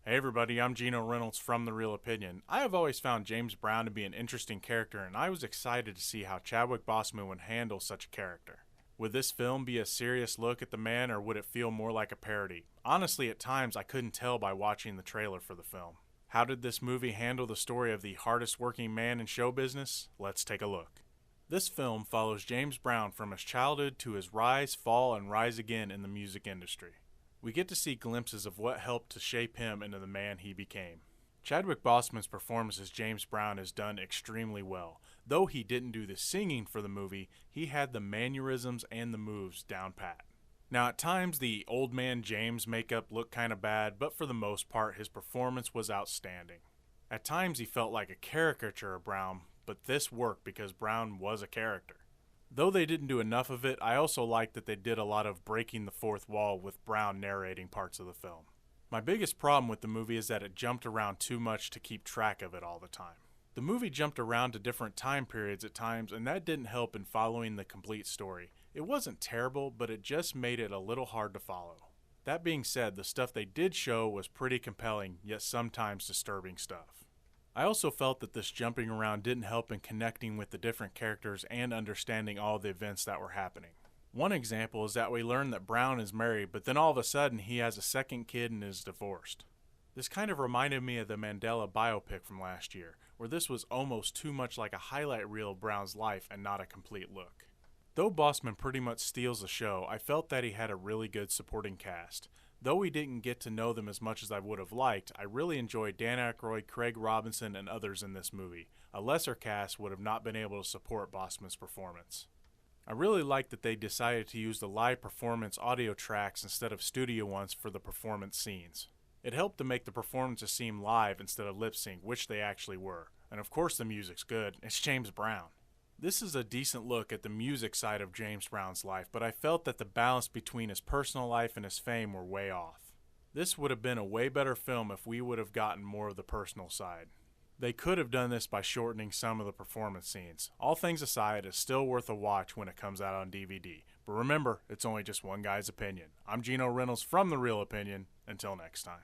Hey everybody, I'm Geno Reynolds from The Real Opinion. I have always found James Brown to be an interesting character, and I was excited to see how Chadwick Boseman would handle such a character. Would this film be a serious look at the man, or would it feel more like a parody? Honestly, at times I couldn't tell by watching the trailer for the film. How did this movie handle the story of the hardest working man in show business? Let's take a look. This film follows James Brown from his childhood to his rise, fall, and rise again in the music industry. We get to see glimpses of what helped to shape him into the man he became. Chadwick Boseman's performance as James Brown is done extremely well. Though he didn't do the singing for the movie, he had the mannerisms and the moves down pat. Now at times the old man James makeup looked kinda bad, but for the most part his performance was outstanding. At times he felt like a caricature of Brown, but this worked because Brown was a character. Though they didn't do enough of it, I also liked that they did a lot of breaking the fourth wall with Brown narrating parts of the film. My biggest problem with the movie is that it jumped around too much to keep track of it all the time. The movie jumped around to different time periods at times, and that didn't help in following the complete story. It wasn't terrible, but it just made it a little hard to follow. That being said, the stuff they did show was pretty compelling, yet sometimes disturbing stuff. I also felt that this jumping around didn't help in connecting with the different characters and understanding all the events that were happening. One example is that we learn that Brown is married, but then all of a sudden he has a second kid and is divorced. This kind of reminded me of the Mandela biopic from last year, where this was almost too much like a highlight reel of Brown's life and not a complete look. Though Boseman pretty much steals the show, I felt that he had a really good supporting cast. Though we didn't get to know them as much as I would have liked, I really enjoyed Dan Aykroyd, Craig Robinson, and others in this movie. A lesser cast would have not been able to support Boseman's performance. I really liked that they decided to use the live performance audio tracks instead of studio ones for the performance scenes. It helped to make the performances seem live instead of lip sync, which they actually were. And of course the music's good, it's James Brown. This is a decent look at the music side of James Brown's life, but I felt that the balance between his personal life and his fame were way off. This would have been a way better film if we would have gotten more of the personal side. They could have done this by shortening some of the performance scenes. All things aside, it's still worth a watch when it comes out on DVD. But remember, it's only just one guy's opinion. I'm Geno Reynolds from The Real Opinion. Until next time.